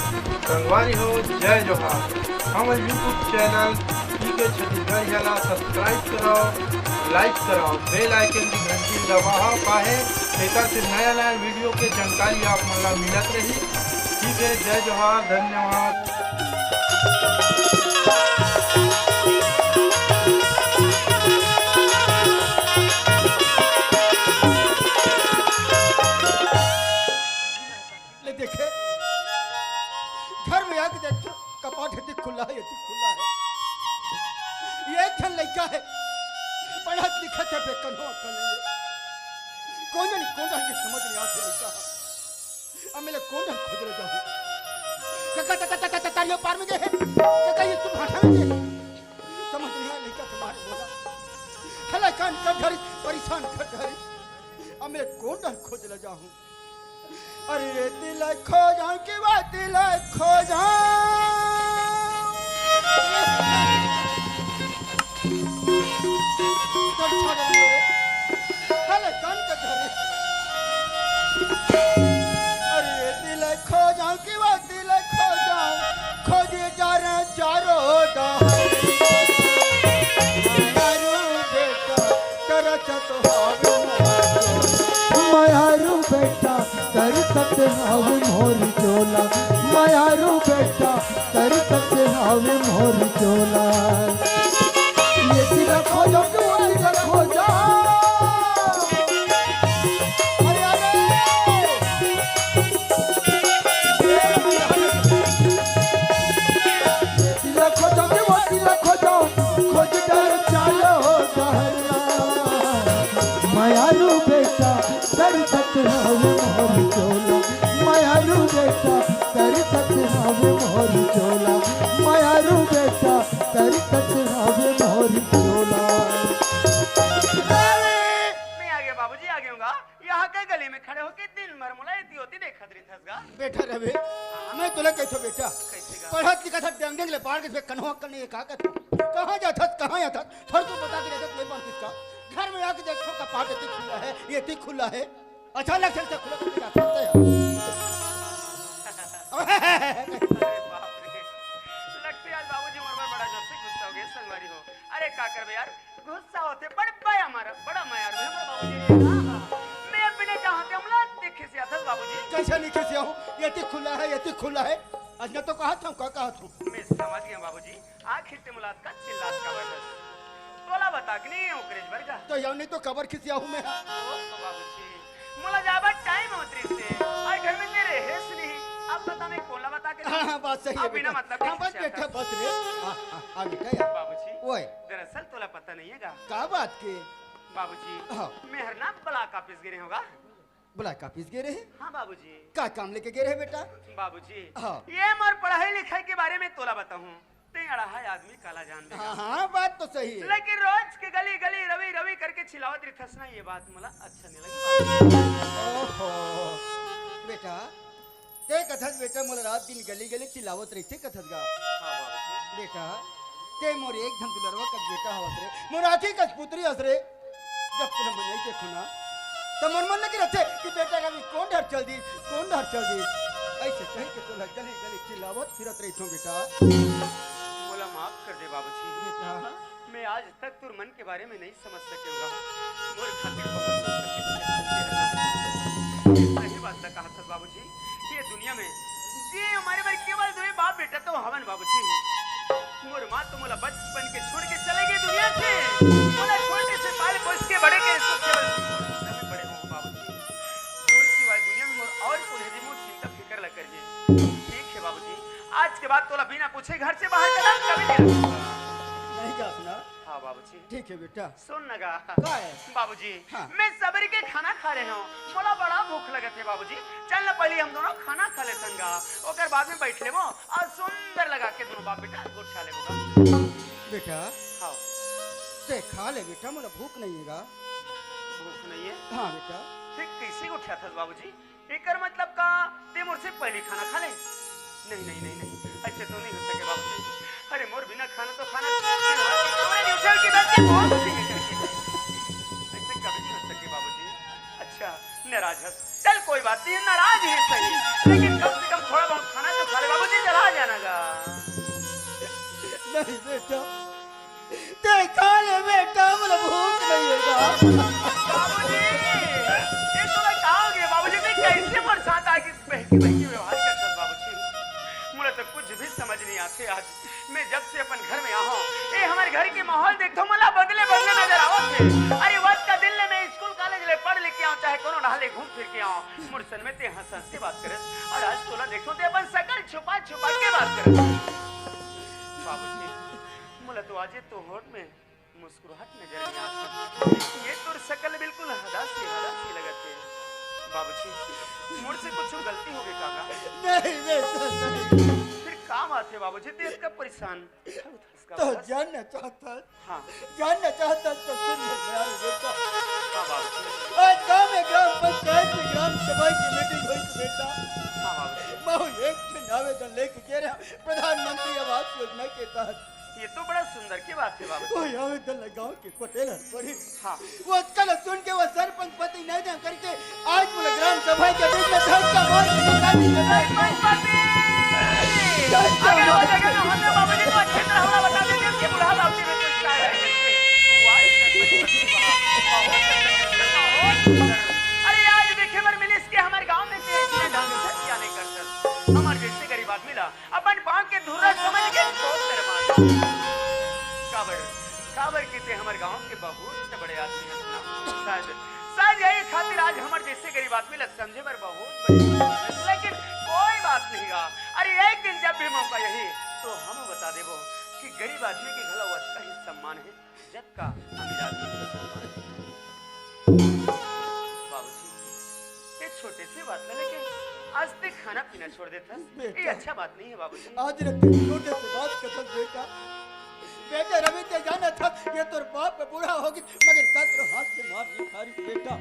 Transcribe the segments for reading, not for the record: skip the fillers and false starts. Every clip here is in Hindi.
संगवारी हो जय जोहार। हमारे यूट्यूब चैनल के छत्तीसगढ़ जाला सब्सक्राइब कराओ, लाइक कराओ, बेल आइकन की घंटी दबाओ काहे एकर से नया नया वीडियो के जानकारी आप मतलब मिलत रही। ठीक है, जय जोहार, धन्यवाद। देखे घर में आके देखो कपाट यदि खुला है, यदि खुला है। ये एक लड़का है, पढ़ा लिखा है, बेकन हो अक्ल नहीं है। कौन ये समझ नहीं आते लड़का। अब मैं कौन खुद रह जाऊं। काका तारियों पार में गए हैं, काका ये तुम भाषा में गए समझ नहीं आया लड़का तुम्हारे बोला हला कान कर धरी परेशान कर धरी। अब मैं कौन खोज ले जाऊं। अरे दिल खो जाऊं कि बात दिल खो जाऊं। अरे दिल खो जाऊं कि बात दिल खो जाऊं। खोजे जा रहे चारों मायारू बेटा कर सकते हावे मोर चोला। मायारू बेटा कर सकते हावे मोर चोला। ये दिल खो जाओ कि वो दिल खो जाओ। दिल खो जाओ कि वो दिल खो जाओ। खोज डर चालो डरना। मायारू बेटा कर सकते हावे मोर चोला। मायारू बेटा कर सकते हावे मोर चोला। मायारू बेटा कर सकते हावे मोर चोला। मैं आ गया बाबूजी, आ गया यहाँ के गली में खड़े होके दिन भर मुलायती होती देखा रही थसगा। बेटा रवे मैं तुला कैसे बेटा कैसे पढ़ा लिखा था डेंग ले पार के कन्हो करने ये का कहां जाता कहां जाता थोड़ को बता के रहता ले बन किसका। घर में आके देखो कपाट इतनी खुला है, ये इतनी खुला है। अचानक से खुला खुल जाता है। अरे बाप रे, लगते आज बाबूजी मोर बड़ा जोर से गुस्सा हो गए संगवारी हो। अरे का करबे यार, गुस्सा होते बड़ पाया हमारा बड़ा मायार में बाबूजी। मैं बिना चाहते हमला देखे से आता बाबूजी। कैसे नहीं कैसे हूं, ये इतनी खुला है, ये इतनी खुला है। आज तो कहा था का कहा था मैं समझ गया बाबूजी। आखिर ते मुलाकात का चिल्लात का बरस बोला बता कि नहीं ओकरेज बरगा तो यार नहीं तो कबर खिसिया हूं मैं। ओ बाबूजी मुला जाबा टाइम होतरी से आई घर में तेरे हेस नहीं। अब बता मैं कोला बता के हां बात सही है बिना मतलब हां बस बेटा बस रे आ बेटा यार बाबूजी ओए दरअसल तोला पता नहीं हैगा का बात के बाबूजी। हां मेहरना ब्लॉक ऑफिस गिरे होगा। ब्लॉक ऑफिस गए रहे। हां बाबूजी का काम लेके गए रहे बेटा। बाबूजी हाँ। ये मोर पढ़ाई लिखाई के बारे में तोला बताऊं ते अड़ा है आदमी काला जान देगा। हां बात तो सही है। लेकिन रोज के गली गली रवि रवि करके छिलावत रिथसना ये बात मला अच्छा नहीं लगी। ओहो बेटा ते कथस बेटा मोर रात दिन गली गली चिल्लावत रहते कथस गा। हां बाबूजी बेटा ते मोर एक धन दुलरवा का बेटा हवस रे मोर आखी कस पुत्री हस रे। जब तुम मन नहीं देखो ना तो मन लगी रहते कि बेटा रवि कौन डर चल दी कौन डर चल दी ऐसे कह के तो गली गली चिल्लावत फिरत रही थो बेटा। बोला माफ कर दे बाबूजी। बेटा मैं आज तक तुर मन के बारे में नहीं समझ सकेगा। मोर खातिर बहुत सही बात का कहा था बाबूजी। ये दुनिया में जी हमारे बारे केवल दो बाप बेटा तो हवन बाबूजी। मोर माँ तो मोला बचपन के छोड़ के चले गई दुनिया से। मोला छोटे से पाल पोस के बड़े के तो केवल बड़े हो बाबूजी। छोड़ सिवाय दुनिया में मोर और कोई नहीं। मोर चिंता फिकर लग कर जी। ठीक है बाबूजी, आज के बाद तोला बिना पूछे घर से बाहर कदम कभी नहीं जा सुना। हाँ बाबूजी ठीक है बेटा सुन नगा का है बाबूजी। हाँ। मैं सबर के खाना खा रहे हूँ। मोला बड़ा भूख लगत है बाबूजी। चल ना पहले हम दोनों खाना खा ले संगा ओकर बाद में बैठ लेबो और सुंदर लगा के दोनों बाप बेटा गोठा लेबोगा। बेटा हाँ ते खा ले बेटा मोला भूख नहीं हैगा। भूख नहीं है। हाँ बेटा फिर कैसे उठा था बाबूजी। एकर मतलब का ते मुझसे पहले खाना खा ले। नहीं नहीं नहीं नहीं ऐसे तो नहीं हो सके बाबूजी। अरे मोर बिना खाना तो खाना उछल के बैठ के बहुत ऐसे कभी नहीं हो सके बाबूजी। अच्छा नाराज है, चल कोई बात नहीं नाराज है सही, लेकिन कम से कम थोड़ा बहुत खाना तो खा ले बाबू। बाबूजी चला जाना का। नहीं बेटा, ते खा ले बेटा, मुझे भूख नहीं है बाबूजी ये तो मैं कहोगे बाबूजी मैं कैसे बरसात आके बहकी बहकी व्यवहार करता बाबूजी, मुझे तो कुछ भी समझ नहीं आते। आज मैं जब से अपन घर में आया हूँ, ये हमारे घर के माहौल देख तो मला बदले बदले नजर आवत है। अरे वक्त का दिन ले मैं स्कूल कॉलेज ले पढ़ लिख के आऊँ, चाहे कोनो नहाले घूम फिर के आऊँ, मुरसन में ते हंस हंस के बात करे, और आज तोला देखो ते अपन सकल छुपा छुपा के बात करे। बाबूजी मुझे तो आज तो होठ में मुस्कुराहट नजर नहीं आती, ये तो शकल बिल्कुल हदासी लगती है। बाबूजी मुझसे कुछ गलती हो गई काका? नहीं बेटा नहीं। फिर काम आते बाबूजी तो इसका परेशान तो जानना चाहता, हाँ जानना चाहता तो सुन ले प्यार बेटा। हाँ बाबूजी, आज गाँव में ग्राम पंचायत में ग्राम सभा की मीटिंग हुई थी बेटा। हाँ बाबूजी, मैं एक दिन आवेदन लेके कह रहा प्रधानमंत्री आवास योजना के तहत। ये तो बड़ा सुंदर की बात है बाबूजी। वो आवेदन गाँव के पटेल पड़ी, हाँ वो कल सुन के वो सरपंच पति नहीं करके आज मुझे ग्राम सभा के बीच में धक्का मार के निकाल दिया। अगर वो जगह ना होता बाबूजी तो अच्छी तरह होगा, बता देंगे कि बुढ़ा बाबूजी में कुछ आया है करके। अरे आज देखे मर मिली इसके हमारे गांव में से इतने ढंग से क्या नहीं करता, हमारे जैसे गरीब आदमी ला अपन पांव के धुर्रा समझ के सोच तेरे मार काबर कहते हमारे गांव के बहुत बड़े आदमी हैं। शायद यही खातिर आज हमारे जैसे गरीब आदमी लग समझे पर बहुत बड़ी, लेकिन कोई बात नहीं गा। अरे एक दिन जब भी मौका यही तो हम बता देबो कि गरीब आदमी के घला वस्ता ही सम्मान है जब का अमीर आदमी का सम्मान है। बाबूजी ये छोटे से बात है, लेकिन आज तक खाना पीना छोड़ देता, ये अच्छा बात नहीं है बाबूजी। आज रखते छोटे से बात कर बेटा। बेटा रवि ते जाना था ये तो बाप पे बूढ़ा होगी मगर सत्र हाथ से मार नहीं खा रही बेटा।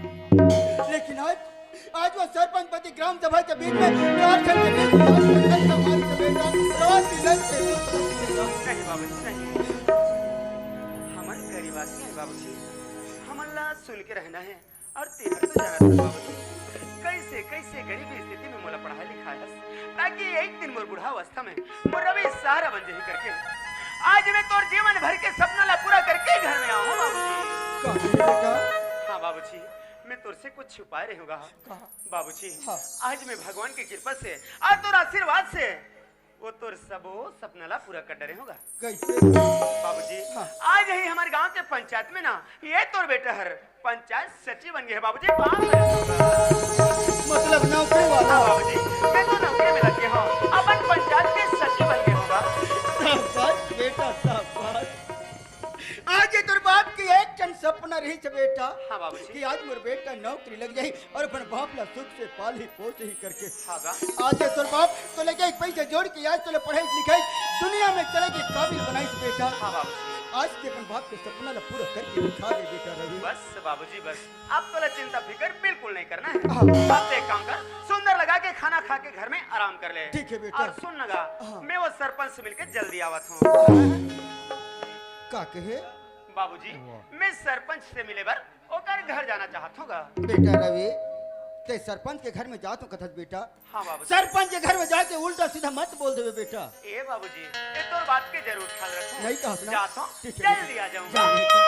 लेकिन आज वो सरपंच पति ग्राम सभा के बीच में चार खंड के बीच में बेटा प्रवासी लड़के नहीं बाबूजी नहीं, हमन गरीब आदमी है बाबूजी, हमन ला सुन के रहना है और तेहर तो जाना था बाबूजी। कैसे कैसे गरीबी स्थिति में मोला पढ़ाई लिखाया ताकि एक दिन मोर बुढ़ा अवस्था में मोर रवि सहारा बन जाही करके आज मैं तोर जीवन भर के सपना ला पूरा करके घर में आऊं बाबूजी। हाँ बाबूजी मैं तोर से कुछ छुपाए रहूंगा बाबूजी। हाँ। आज मैं भगवान की कृपा से और तोर आशीर्वाद से वो तोर सबो सपना ला पूरा कर डरे होगा। कैसे बाबूजी हाँ। आज ही हमारे गांव के पंचायत में ना ये तोर बेटा हर पंचायत सचिव बन गए बाबूजी। मतलब नौकरी वाला? हाँ बाबूजी मैं तो नौकरी में लग गया हूँ, अपन पंचायत के सचिव बन गए होगा। शाबाश बेटा शाबाश। आज ये तोर बाप की एक क्षण सपना रही छ बेटा। हाँ बाबूजी। कि आज मोर बेटा नौकरी लग जाई और अपन बाप ला सुख से पाल ही पोस ही करके। हाँ गा। आज ये तोर बाप तो लगे पैसे जोड़ के आज तोले पढ़ाई लिखाई दुनिया में चले के काबिल बनाई छ बेटा। हाँ बाबूजी। आज के अपन बाप के सपना ला पूरा करके दिखा दे बेटा रवि। बस बाबूजी बस, अब तो चिंता फिकर बिल्कुल नहीं करना है। हाँ। अब एक काम कर, सुंदर लगा के खाना खा के घर में आराम कर ले। ठीक है बेटा। और सुन लगा हाँ। मैं वो सरपंच से मिलकर जल्दी आवत हूँ। का कहे बाबूजी मैं सरपंच से मिले बर ओकर घर जाना चाहत हूँ। बेटा रवि ते सरपंच के घर में जा तो कथत बेटा। हाँ बाबूजी। सरपंच के घर में जाके उल्टा सीधा मत बोल देवे बेटा। ए बाबूजी ये तो बात के जरूर ख्याल रखो। नहीं कहा जाता हूँ, ठीक है जल्दी आ जाऊंगा। जा बेटा,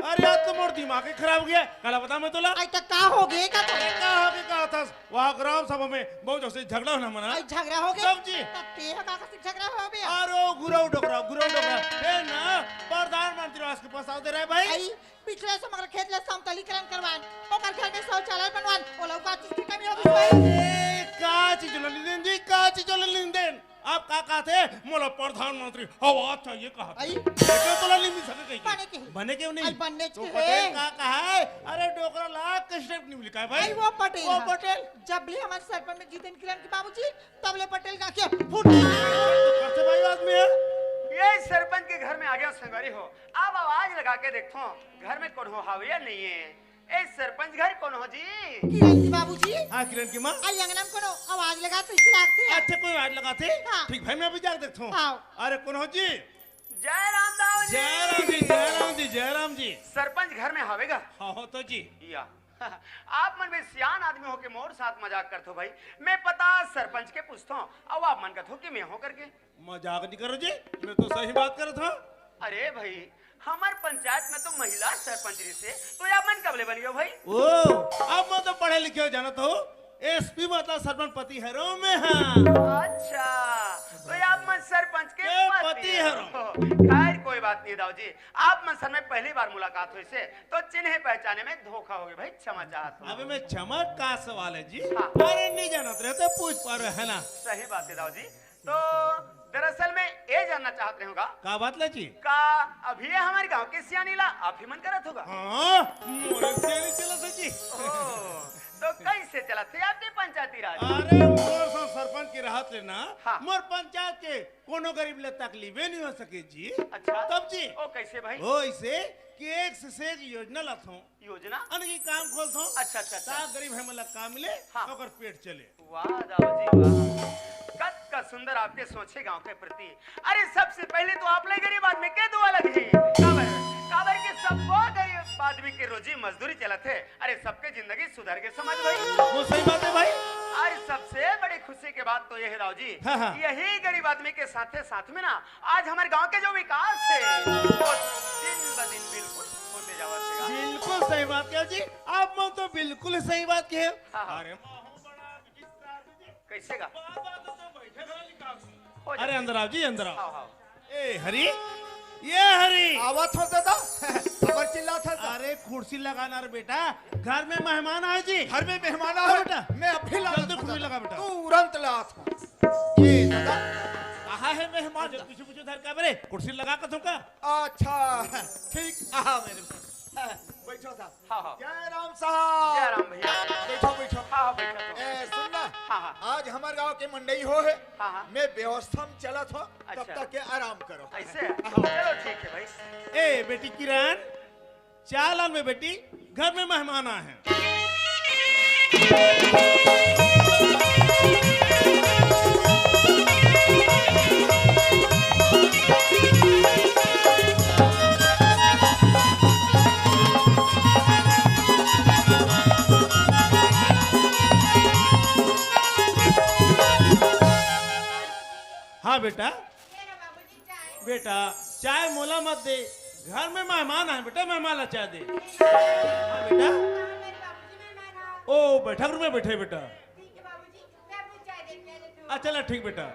अरे आज तो मोर दिमाग ही खराब हो गया। कल बता मैं तोला आई तक का हो गए का तो का हो के कहा था वहाँ ग्राम सभा में बहुत से झगड़ा होना मना आई झगड़ा हो गए सब जी। तब ते का से झगड़ा हो गया। अरे गुराव डोकरा ए ना प्रधानमंत्री आवास के पास आओ दे रहे भाई। आई पिछले से मगर खेत ले समतलीकरण करवान ओकर घर में शौचालय बनवान ओ लोग का चीज की कमी हो गई भाई। ए का चीज लेन जी का चीज लेन देन आप का कहते मोला प्रधानमंत्री आवाज चाहिए कहा आई क्यों तोला नहीं मिल सके बने के बने क्यों नहीं आई बनने तो के पटेल है। का कहा है अरे डोकरा लाख के स्टेप नहीं लिखा है भाई। आई वो पटेल वो हाँ। पटेल जब ले हमारे सरपंच में जीतन किरण के बाबूजी तब ले पटेल का क्या फुट करते भाई आदमी है। ये सरपंच के घर में आ गया संगवारी हो। अब आवाज लगा के देखो घर में कौन हो हावे या नहीं है। ए सरपंच घर कौन हो जी? किरण जी बाबूजी हाँ किरण की माँ। आई अंगना में कोनो आवाज लगा तो इसे लागते हैं। अच्छा कोई आवाज लगाते? हाँ। ठीक भाई मैं अभी जाकर देखता हूँ। आओ। अरे कौन हो जी? जय राम दाऊ जी। जयराम जी, जयराम जी, जयराम जी। सरपंच घर में हावेगा? हाँ हो तो जी। या आप मन में सियान आदमी हो के मोर साथ मजाक करते हो भाई। मैं पता सरपंच के पूछता हूँ अब आप मन का हो कि मैं हो करके। मजाक नहीं करो जी, मैं तो सही बात कर रहा था। अरे भाई हमार पंचायत में तो महिला सरपंच रही से तो आप मन कबले बन गए भाई? ओ अब मैं तो पढ़े लिखे हो जाना तो एसपी मतलब सरपंच पति हरो में। हाँ अच्छा तो आप मन सरपंच के ए, पति पति हो। खैर कोई बात नहीं दाऊ जी, आप मन सर में पहली बार मुलाकात हुई से तो चिन्ह पहचाने में धोखा हो गया भाई, क्षमा चाहता हूँ। अबे मैं चमक का सवाल है जी। हाँ। अरे नहीं जानत रहते पूछ पा रहे है ना। सही बात है दाऊ जी। तो दरअसल में ये जानना चाहते होगा का बात ला जी? का अभी ये हमारे गांव के सियानीला आप ही मन करत होगा? हाँ मोरे से नहीं चला था जी। ओह, तो कैसे चला थे आपके पंचायती राज? अरे मोर से सरपंच की राहत लेना। हाँ। मोर पंचायत के कोनो गरीब ले तकलीफे नहीं हो सके जी। अच्छा तब जी ओ कैसे भाई? ओ इसे कि एक से एक योजना लाथो योजना? अनकी काम खोलथो। अच्छा अच्छा अच्छा। ता गरीब है मतलब काम मिले हाँ। और पेट चले। वाह दाऊ जी वाह, कद का सुंदर आपके सोचे गांव के प्रति। अरे सबसे पहले तो आप ले गरीब आदमी के दुआ लगी काबर के सब गरीब आदमी के रोजी मजदूरी चलत है। अरे सबके जिंदगी सुधर के समझ भाई। वो सही बात है भाई। अरे सबसे बड़ी खुशी की बात तो ये है दाऊ जी, हाँ, हाँ। यही गरीब आदमी के साथ में ना आज हमारे गांव के जो विकास है वो दिन ब दिन बिल्कुल होते जावत है। बिल्कुल सही बात क्या जी, आप मैं तो बिल्कुल सही बात कहे। हाँ, हाँ। अरे माँ हूँ बड़ा विचित्र आदमी जी। कैसे गा? बाबा तो बैठे खड़ा लिखा। हो अरे जाए। अंदर आओ जी, अंदर हाँ, आओ। हाँ। ए हरी, ये हरी आवाज हो दादा खबर चिल्ला था। अरे कुर्सी लगाना रे बेटा, घर में मेहमान आए जी। घर में मेहमान हाँ आए बेटा। मैं अभी ला जल्दी कुर्सी लगा बेटा। तुरंत ला ये दादा। कहाँ है मेहमान? जो पीछे पीछे धर का बरे कुर्सी लगा कर दूंगा। अच्छा ठीक आ मेरे बैठो साहब। हाँ, हाँ। जय राम साहब। जय राम भैया। बैठो बैठो। हाँ, हाँ, बैठा तो। ए सुनना हाँ, हाँ। आज हमारे गांव के मंडई हो है। हाँ, हाँ। मैं व्यवस्था में चला था तब अच्छा। तक के आराम करो। ऐसे चलो ठीक है भाई। ए बेटी किरण, चालान में बेटी घर में मेहमान आए हैं। हाँ बेटा, बेटा चाय मोला मत दे, घर में मेहमान आए बेटा, मेहमान ला चाय दे। हाँ बेटा, ओ बैठक रूम में बैठे बेटा। अच्छा चला ठीक बेटा।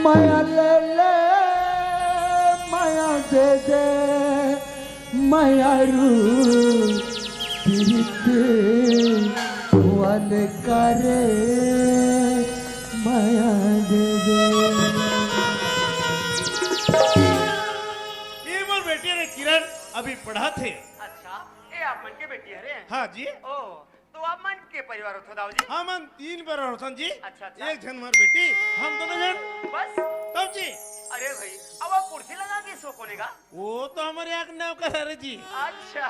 माया ले ले माया दे दे माया रू पीत वन करे माया दे दे। ये मोर बेटी रे किरण अभी पढ़ा थे। अच्छा ये आप मन के बेटी है रे? हाँ जी। ओ तो आप मन के परिवार हो दाऊ जी? हम 3 बार होसन जी। अच्छा, अच्छा। एक जन मोर बेटी, हम दोनों जन बस? तब जी। अरे भाई अब आप कुर्सी लगा के सो कोने का? वो तो हमारे यहाँ के नौकर है रे जी। अच्छा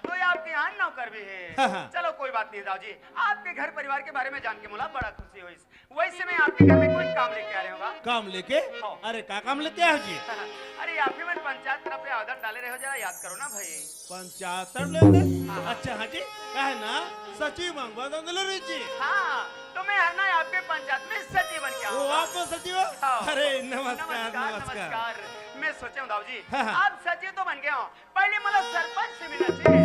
तो ये आपके यहाँ नौकर भी हाँ, है। हाँ। चलो कोई बात नहीं दाऊ जी, आपके घर परिवार के बारे में जान के मुला बड़ा खुशी हुई। वैसे में आपके घर में कोई काम लेके आ रहे होगा? काम लेके? हाँ। अरे का काम लेके आए जी? अरे आप ही मन पंचायत तरफ से आवेदन डाले रहे हो, जरा याद करो ना भाई। पंचायत लेके? अच्छा हाँ जी, का है ना सचिव मांगवा दंदलो रे जी। हाँ तो मैं है ना आपके पंचायत में सचिव बन के वो आऊंगा। आप तो सचिव हो? हाँ। अरे नमस्कार नमस्कार नमस्कार। नमस्कार। मैं सोचा हूँ दाऊ जी हाँ, हाँ। आप सचिव तो बन गए हो, पहले मतलब सरपंच से मिलना चाहिए,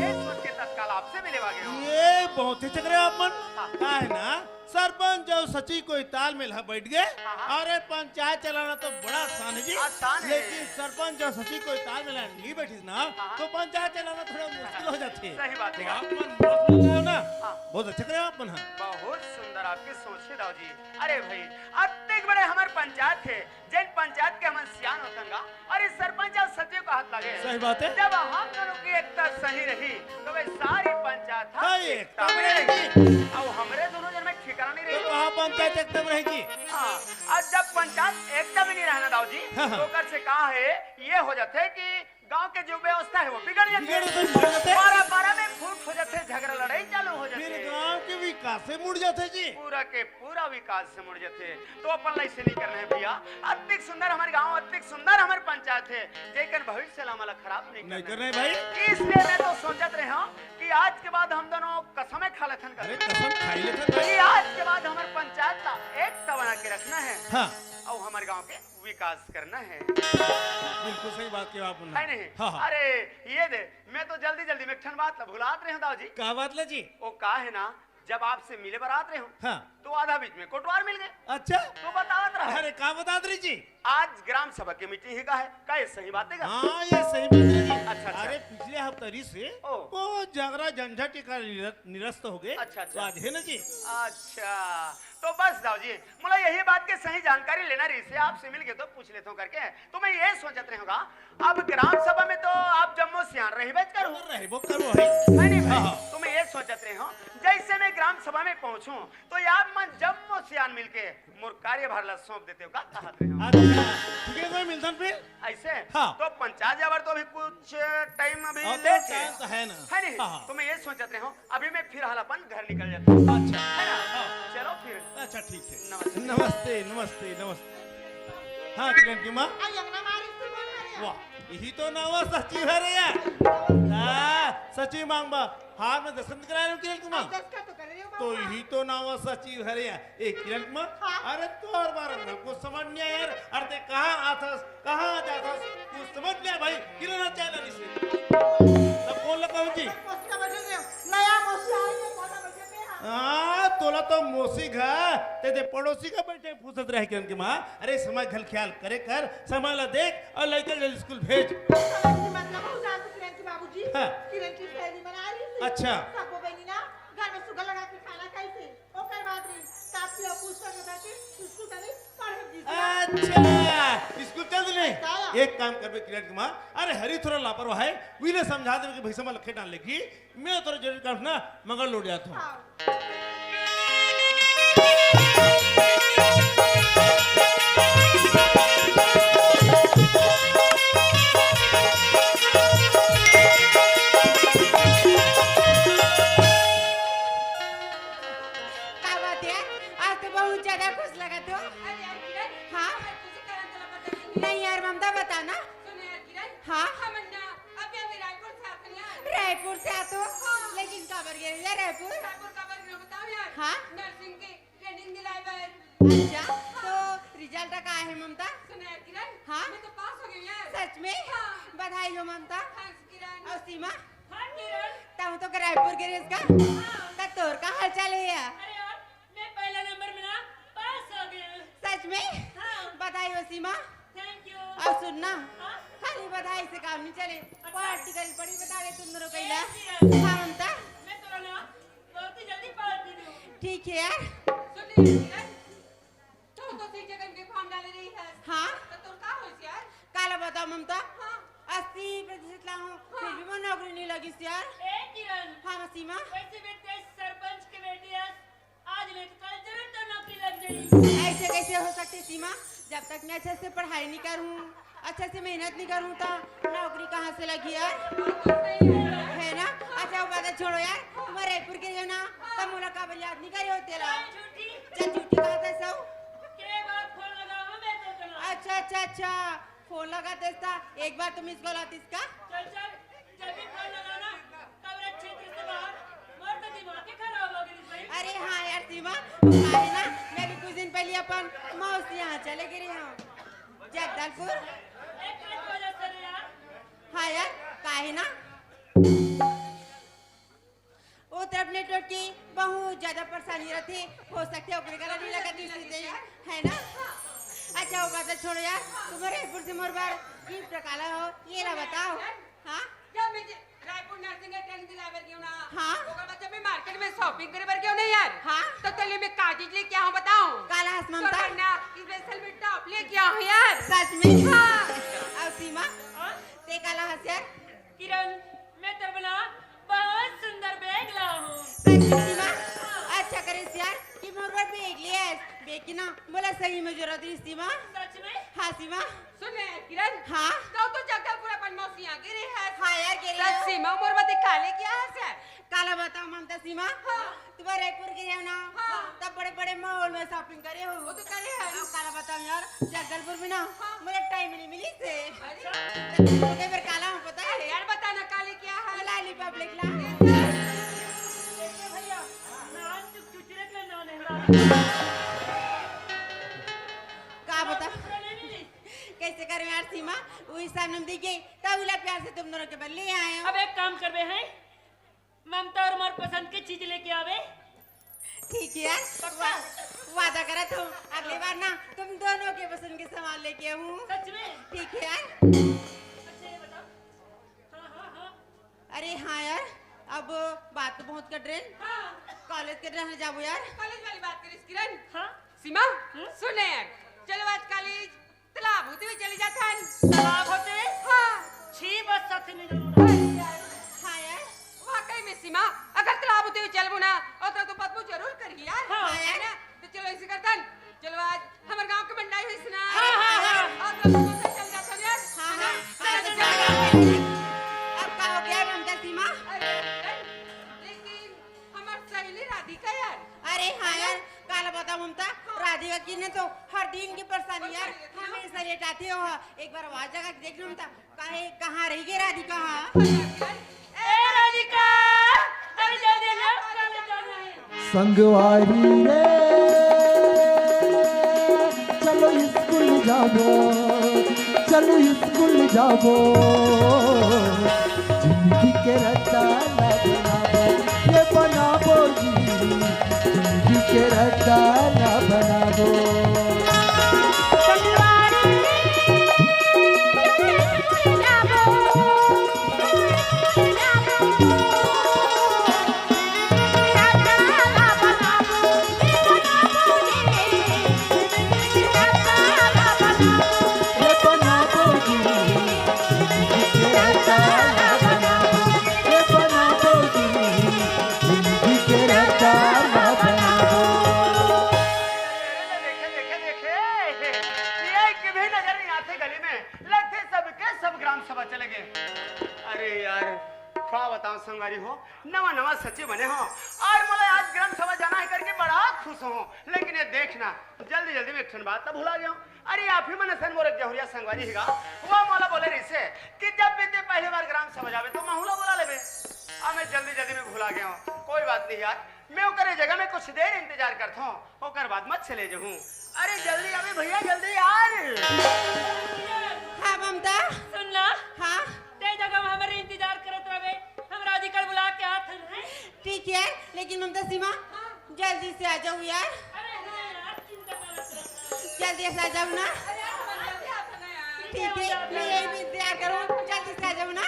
ये सोच के तत्काल आपसे मिले गए हो। ये बहुत ही चक्रे आप मन हाँ। का है ना सरपंच और सचिव कोई तालमेल है बैठ गए। हाँ। अरे पंचायत चलाना तो बड़ा आसान है जी, आसान है। लेकिन सरपंच और सचिव कोई तालमेल नहीं बैठी ना हाँ। तो पंचायत चलाना थोड़ा मुश्किल हो जाती है। सही बात है। तो आप मन बहुत बोल रहे हो ना, हाँ। बहुत अच्छे करे आप मन। हाँ बहुत सुंदर आपकी सोच है दाऊ जी। अरे भाई अत्ते बड़े हमारे पंचायत है, जिन पंचायत के हम सियान होतंगा और इस सरपंच और सचिव का हाथ लगे। सही बात है। जब हम दोनों की एकता सही रही तो वे सारी पंचायत हाँ, हम एकता एकता में में रहेगी। रहेगी। अब हमरे दोनों जन में ठिकाना नहीं तो रहेगी। कहाँ पंचायत एकदम रहेगी। हाँ, और जब पंचायत एकता में नहीं रहना दाऊ जी हाँ, हाँ। तो कर से कहा है ये हो जाते है कि गांव के जो व्यवस्था है वो बिगड़ जाती बिगड़ जाते है। पारा पारा में फूट हो जाते, झगड़ा लड़ाई चालू हो जाती फिर है, गांव के विकास से मुड़ जाते जी। पूरा के पूरा विकास से मुड़ जाते। तो अपन ऐसे नहीं करना है भैया। अतिक सुंदर हमारे गांव, अतिक सुंदर हमारी पंचायत है, जेकर भविष्य हमारा खराब नहीं नहीं करना करना है भाई। इसलिए मैं तो सोचत रहे हूँ कि आज के बाद हम दोनों कसमें खा लेथन अरे कर कसम खाई लेते भाई। कि आज के बाद हमारे पंचायत का एकता बना के रखना है हाँ और हमारे गांव के विकास करना है। बिल्कुल सही बात की आप है नहीं? हाँ हाँ। अरे ये दे, मैं तो जल्दी जल्दी में एक ठन बात भुलात रहे हूँ दाऊ जी। क्या बात ले जी। वो का है ना, जब आपसे मिले बरात रहे हूँ हाँ तो आधा बीच में कोटवार मिल गए अच्छा। तो बतावत रहा अरे क्या बता रही जी। आज ग्राम सभा की मीटिंग ही का है, का ये सही बात है का? हाँ ये सही बात है जी। अच्छा। अरे पिछले हफ्ते से ओ। वो झगड़ा झंझट का निरस्त हो गए। अच्छा। तो आज है ना जी। अच्छा तो बस दाऊ जी मुझे यही बात की सही जानकारी लेना रही से आपसे मिल गए तो पूछ लेता हूँ करके। तो मैं ये सोचत रहूंगा अब ग्राम सभा में तो आप जम्मू सियान रही बेच करो रहे वो करो है। है नहीं भाई? हाँ। तो मैं ये सोचत रही हूँ जैसे मैं ग्राम सभा में पहुंचूं तो यार मन जम्मू सियान मिलके मोर कार्यभार ला सौंप देते हो का कहत रहे हो? अच्छा ठीक है कोई मिलता फिर। ऐसे हाँ। तो पंचायत जावर तो अभी कुछ टाइम अभी और तो लेट है, टाइम तो है ना। है नहीं? हाँ, हाँ। तो मैं ये सोचत रही हूँ अभी मैं फिर हाल अपन घर निकल जाता हूँ, अच्छा है ना? हाँ। चलो फिर अच्छा ठीक है। नमस्ते। नमस्ते नमस्ते नमस्ते। हाँ किरण की माँ। आई अंगना मारी से बोल रही है। वाह यही तो नाम है सचिव है रे यार। सचिव मांग बा हार में दर्शन करा रहे हो किरण की माँ। दस का तो कर रही हो तो बाबा। यही तो नाम है सचिव है रे यार। एक किरण की माँ। हाँ। अरे तो और बार हमको समझ नहीं आया यार। अरे कहाँ आथस कहाँ जाथस कुछ समझ नहीं आया भाई। किरण चैनल से तब कौन लगा जी। मोसी का बदल रहे हो। नया मोसी आई है, कौन बदल रहे हैं? हाँ तोला तो मोसी घा ते पड़ोसी का बैठे फुसत रहे किरण की माँ। अरे समय घल ख्याल करे कर समय ला देख और लड़के जल्दी स्कूल भेज। समझ की मतलब हो जान तो किरण की बाबूजी। हाँ। किरण की सहेली बना रही थी। अच्छा। सबको बनी ना घर में सुगर लगा के खाना खाई थी। ओकर बाद रही काफी और पूछकर बता के स्कूल चली पढ़े जी। अच्छा स्कूल चल दिले। बताया। एक काम करबे किरण की माँ। अरे हरी थोड़ा लापरवाह है वीले समझा देवे कि भैसा में लखे डाल लेगी। मैं तोरा जरूर काम ना मगर लौट जाता हूँ। हाँ। क्या बात है आज तो बहुत ज्यादा खुश लगा तो। अरे यार किरण हाँ तुझे करंट चला पता नहीं। नहीं यार ममता बता ना। सुन यार किरण हाँ हम ना अभी अभी रायपुर से आते हैं यार। रायपुर से आतो लेकिन खबर गिर गया रायपुर। रायपुर का बारे में बताओ यार। हाँ? नर्सिंग की ट्रेनिंग दिलाई बार। अच्छा तो रिजल्ट का है ममता। सुन यार किरण हाँ? मैं तो पास हो गई यार। सच में हाँ। बधाई हो ममता। थैंक्स किरण। और सीमा हाँ किरण। तुम तो रायपुर गिरे इसका तब तोर का हाल चाल है यार। अरे यार मैं पहला नंबर में ना पास हो गई। सच में हाँ। बधाई हो सीमा। Thank you. और सुनना हाँ? खाली बधाई से काम नहीं चले। पार्टी करी पड़ी बता रहे तुम दोनों कैला। किरण। हाँ ममता मैं तो ना बहुत ही जल्दी पास दे दूँ। ठीक है यार। सुन यार किरण तू तो सही जगह के फॉर्म डाल रही है। हाँ तो तू का होश यार? काला बताओ ममता। हाँ। 80% ला हूँ फिर भी मैं नौकरी नहीं लगी थी यार। ए किरण हाँ सीमा वैसे भी तेज सरपंच की बेटी है, आज नहीं तो कल जरूर तो नौकरी लग जाएगी। ऐसे कैसे हो सकती सीमा जब तक मैं अच्छे से पढ़ाई नहीं करूँ अच्छे से मेहनत नहीं करूँ तो नौकरी कहाँ से लगी यार। है ना। अच्छा वो बात छोड़ो यार तुम रायपुर के ना तब मुलाकात याद नहीं करी होते ला। झूठी चल झूठी कहा था सब। के बात खोल लगा हूं मैं तो तना। अच्छा अच्छा अच्छा फोन लगाते था एक बार तुम इसको लाती इसका। चल चल जब भी फोन लगाना कवरेज क्षेत्र से बाहर मोर तो दिमाग ही खराब हो गई भाई। अरे हाँ यार सीमा है ना मैं भी कुछ दिन पहले अपन मौसी यहाँ चले गए हम जगदलपुर। एक मिनट वजह से रे यार। हाँ यार काहे ना वो तरफ नेटवर्क की बहुत ज्यादा परेशानी रहती हो सकती है ऊपर नहीं लगा दे है ना। अच्छा वो बात छोड़ो यार तुम्हारे रायपुर से मोर बार गिफ्ट काला हो ये ला बताओ। हाँ जब मैं रायपुर नर्सिंग ट्रेन दिलावर क्यों ना हाँ ओकर बाद जब मैं मार्केट में शॉपिंग करे बर क्यों नहीं यार हाँ तो तले में कागज ले क्या हूं बताऊं काला हंस ममता ना स्पेशल में टॉप ले क्या हूं यार सच में। हाँ अब सीमा ते काला हंस यार किरण मैं तो बोला बहुत सुंदर बैग ला हूँ। सच में सीमा अच्छा करे यार कि मोर बार बैग लिया बैग की ना बोला सही में जरूरत है सीमा। सच में हाँ सीमा सुन किरण हाँ तो जगदलपुर अपन मौसी आ गिरी है हाँ यार गिरी सच सीमा मोर बात काले क्या है सर काला बताओ ममता सीमा तुम्हारे रायपुर के हो ना तब बड़े बड़े मॉल में शॉपिंग करे हो वो तो करे है अब काला बताओ यार जगदलपुर में ना मुझे टाइम नहीं मिली से कई बार काला हूँ पता है यार बता ना काले क्या है लाली पब्लिक ला देखिए भैया मैं आज तक चुचरे के ना नहीं का बता कैसे करे यार सीमा वो हिसाब में दी गई तब इला प्यार से तुम दोनों के बल ले आए हो। अब एक काम करबे हैं ममता और मोर पसंद की चीज लेके आवे। ठीक है यार वादा करा तो अगली बार ना तुम दोनों के पसंद के सामान लेके आऊँ। सच में ठीक है यार अच्छा ये बताओ। हाँ हाँ हाँ अरे हाँ यार अब बात तो बहुत कर रहे हाँ कॉलेज के रहने जाओ यार। कॉलेज वाली बात करिस किरण हाँ सीमा सुन यार चलो आज कॉलेज तालाब होते हुए चले जाता है तालाब होते हाँ छी बस साथ नहीं जरूर हाँ यार वाकई में सीमा अगर तालाब होते हुए चलबो ना और तो बदबू जरूर करी यार हाँ। है ना तो चलो ऐसे करतन चलो आज हमारे गांव के बंडाई हुई सुना हाँ, हाँ, हाँ। और तो तो चल जाता यार हाँ हाँ चलो, चलो, चलो, चलो। अब का हो गया ममता सीमा। अरे लेकिन हमार सहेली राधिका यार अरे हाँ यार काला बता ममता राधिका की ने तो हर दिन की परेशानी यार हमेशा लेट आती हो एक बार आवाज जगह देख लो ममता काहे कहाँ रही गई राधिका। ए राधिका अरे जल्दी आ कॉलेज जाना है। संगवारी रे चलो स्कूल जाबो चलो स्कूल जाबो जिंदगी के रट्टा ना बनाबो ये बनाबो जिंदगी के रट्टा ना बनाबो। संगवारी हो नवा नवा सच्चे बने हो और मुझे आज ग्राम सभा जाना है करके बड़ा खुश हूँ लेकिन ये देखना जल्दी जल्दी में एक बात तो भुला गया हूँ। अरे आप ही मन सन मोर जहुरिया संगवारी हिगा वो मोला बोले रही से कि जब भी ते पहली बार ग्राम सभा जावे तो माहौला बोला लेबे अब मैं जल्दी जल्दी में भुला गया हूँ। कोई बात नहीं यार मैं ओकरे जगह में कुछ देर इंतजार करता हूँ ओकर बाद मत चले जाऊँ। अरे जल्दी आवे भैया जल्दी यार। हाँ ममता सुन ला हाँ ते जगह में हमारे इंतजार करत रहे हम राधिका बुला के आते हैं। ठीक है लेकिन ममता सीमा जल्दी से आ जाओ यार अरे हाँ यार चिंता मत जल्दी से आ जाओ ना। ठीक है मैं यही इंतजार करूँ जल्दी से आ जाओ ना।